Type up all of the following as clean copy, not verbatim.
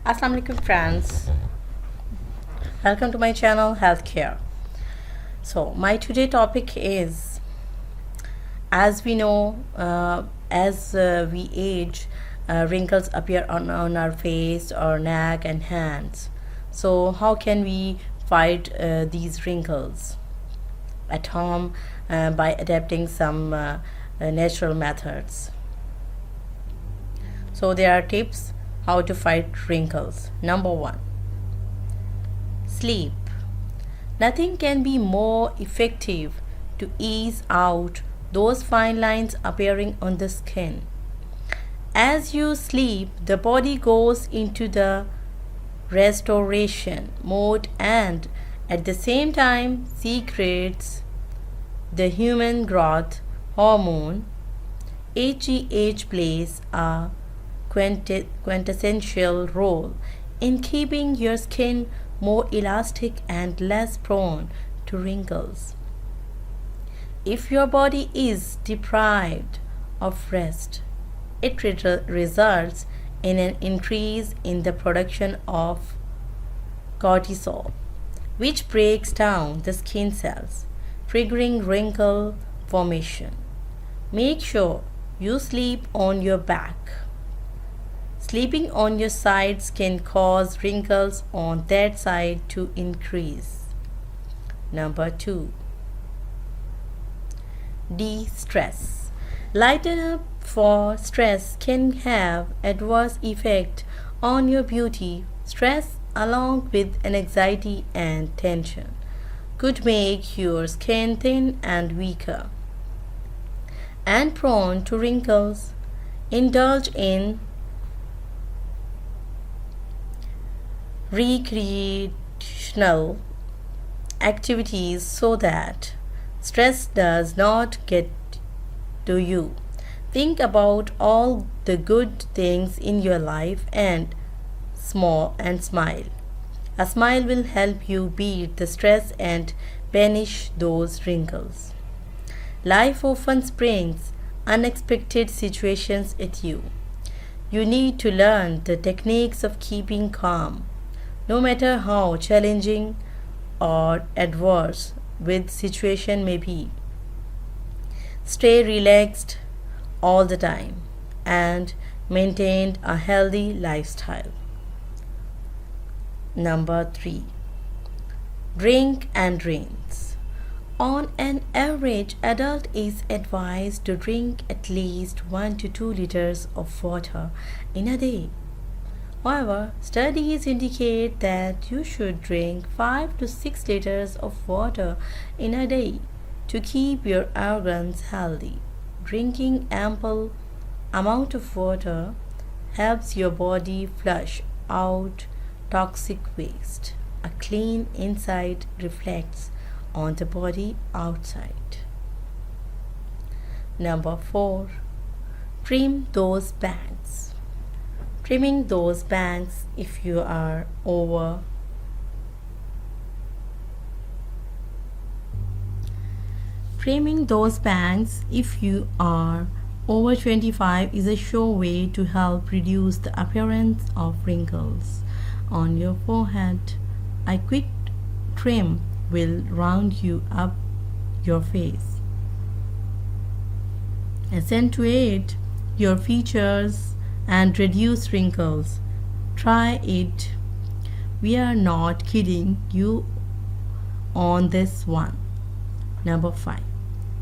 Assalamu alaikum friends, welcome to my channel Healthcare. So my today topic is, as we know, as we age, wrinkles appear on our face or neck and hands. So how can we fight these wrinkles at home by adapting some natural methods? So there are tips how to fight wrinkles. Number 1, sleep. Nothing can be more effective to ease out those fine lines appearing on the skin. As you sleep, the body goes into the restoration mode and at the same time secretes the human growth hormone. HGH plays a quintessential role in keeping your skin more elastic and less prone to wrinkles. If your body is deprived of rest, it results in an increase in the production of cortisol, which breaks down the skin cells, triggering wrinkle formation. Make sure you sleep on your back. Sleeping on your sides can cause wrinkles on that side to increase. Number 2, Destress. Lighten up for stress can have adverse effect on your beauty. Stress along with anxiety and tension could make your skin thin and weaker and prone to wrinkles. Indulge in recreational activities so that stress does not get to you. Think about all the good things in your life and smile. A smile will help you beat the stress and banish those wrinkles. Life often brings unexpected situations at you. You need to learn the techniques of keeping calm, no matter how challenging or adverse the situation may be. Stay relaxed all the time and maintain a healthy lifestyle. Number 3, drink and rinse. On an average, adult is advised to drink at least 1 to 2 liters of water in a day. However, studies indicate that you should drink 5 to 6 liters of water in a day to keep your organs healthy. Drinking ample amount of water helps your body flush out toxic waste. A clean inside reflects on the body outside. Number 4, trim those bangs. Trimming those bangs if you are over 25 is a sure way to help reduce the appearance of wrinkles on your forehead. A quick trim will round you up your face, accentuate your features and reduce wrinkles. Try it. We are not kidding you on this one. Number 5,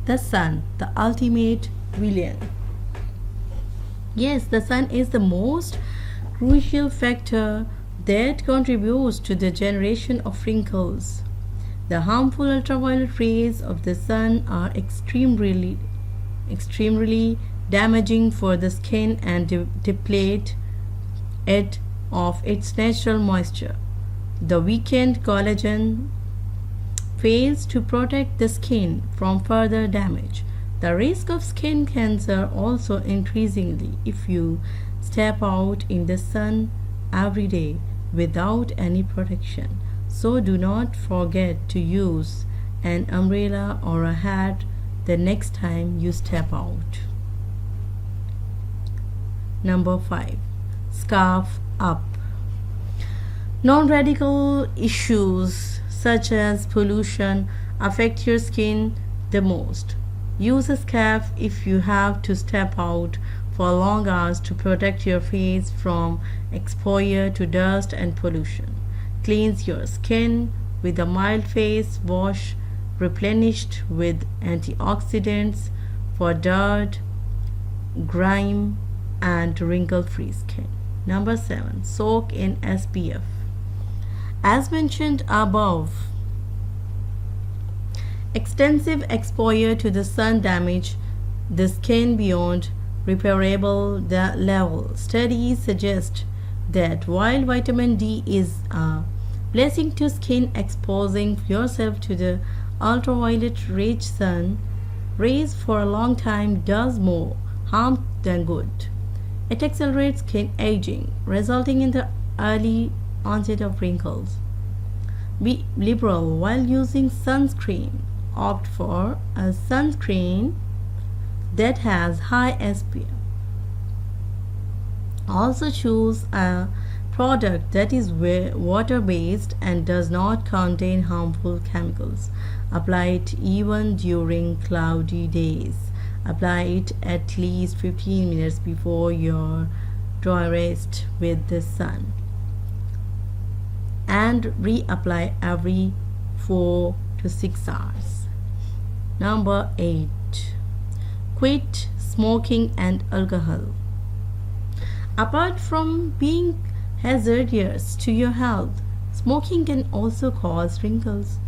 the sun, the ultimate villain. Yes, the sun is the most crucial factor that contributes to the generation of wrinkles. The harmful ultraviolet rays of the sun are extremely damaging for the skin and deplete it of its natural moisture. The weakened collagen fails to protect the skin from further damage. The risk of skin cancer also increasingly if you step out in the sun every day without any protection. So do not forget to use an umbrella or a hat the next time you step out. Number 5, scarf up. Non-radical issues such as pollution affect your skin the most. Use a scarf if you have to step out for long hours to protect your face from exposure to dust and pollution. Cleanse your skin with a mild face wash replenished with antioxidants for dirt, grime, and wrinkle-free skin. Number 7. Soak in SPF. As mentioned above, extensive exposure to the sun damage the skin beyond repairable level. Studies suggest that while vitamin D is a blessing to skin, exposing yourself to the ultraviolet rich sun rays for a long time does more harm than good. It accelerates skin aging, resulting in the early onset of wrinkles. Be liberal while using sunscreen. Opt for a sunscreen that has high SPF. Also choose a product that is water-based and does not contain harmful chemicals. Apply it even during cloudy days. Apply it at least 15 minutes before your dry rest with the sun. And reapply every 4 to 6 hours. Number 8. Quit smoking and alcohol. Apart from being hazardous to your health, smoking can also cause wrinkles.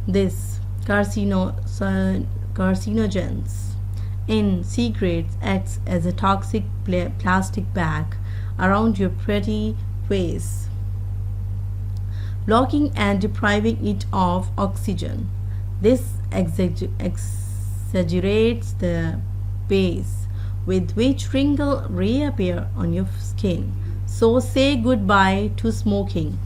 This carcinogens in cigarettes acts as a toxic plastic bag around your pretty face, blocking and depriving it of oxygen. This exaggerates the pace with which wrinkles reappear on your skin. So say goodbye to smoking.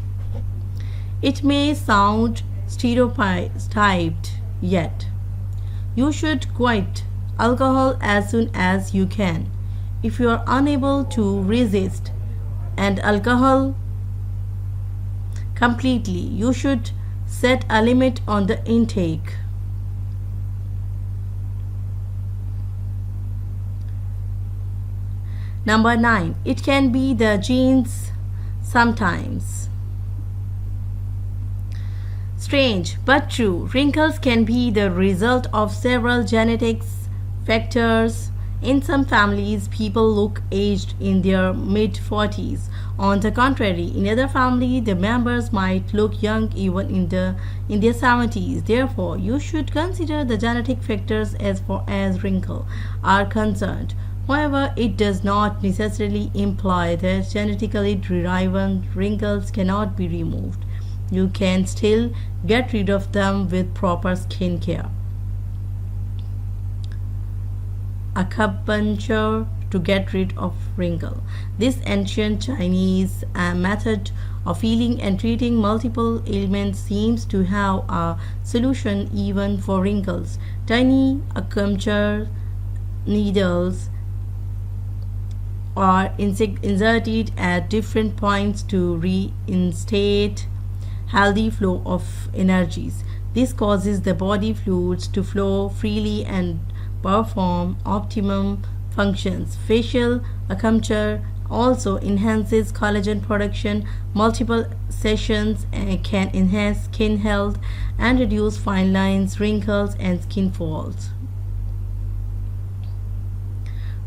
It may sound stereotyped, yet you should quit alcohol as soon as you can. If you are unable to resist and alcohol completely, you should set a limit on the intake. Number 9. It can be the genes sometimes. Strange but true, wrinkles can be the result of several genetics factors. In some families, people look aged in their mid-40s. On the contrary, in other families, the members might look young even in their 70s. Therefore, you should consider the genetic factors as far as wrinkles are concerned. However, it does not necessarily imply that genetically derived wrinkles cannot be removed. You can still get rid of them with proper skin care. Acupuncture to get rid of wrinkles. This ancient Chinese method of healing and treating multiple ailments seems to have a solution even for wrinkles. Tiny acupuncture needles are inserted at different points to reinstate healthy flow of energies. This causes the body fluids to flow freely and perform optimum functions. Facial acupuncture also enhances collagen production. Multiple sessions can enhance skin health and reduce fine lines, wrinkles, and skin folds.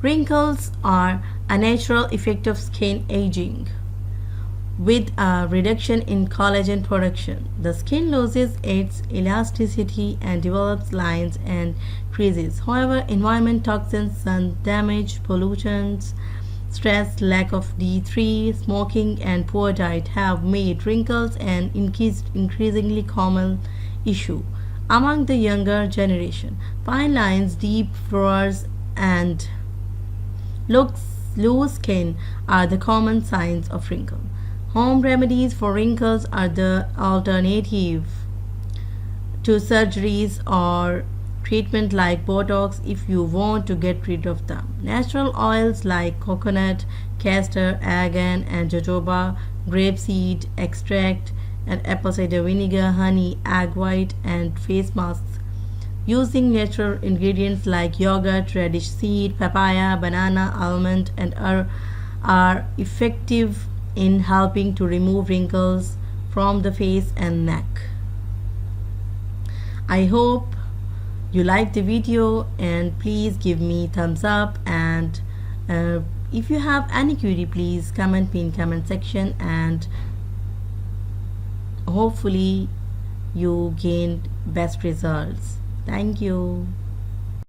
Wrinkles are a natural effect of skin aging. With a reduction in collagen production, the skin loses its elasticity and develops lines and creases. However, environment toxins, sun damage, pollutants, stress, lack of D3, smoking, and poor diet have made wrinkles an increasingly common issue among the younger generation. Fine lines, deep furrows, and loose skin are the common signs of wrinkle. Home remedies for wrinkles are the alternative to surgeries or treatment like Botox if you want to get rid of them. Natural oils like coconut, castor, argan, and jojoba grapeseed extract, and apple cider vinegar, honey, egg white, and face masks. Using natural ingredients like yogurt, radish seed, papaya, banana, almond, and are effective in helping to remove wrinkles from the face and neck. I hope you like the video, and please give me thumbs up, and if you have any query, please comment me in comment section, and hopefully you gained best results. Thank you.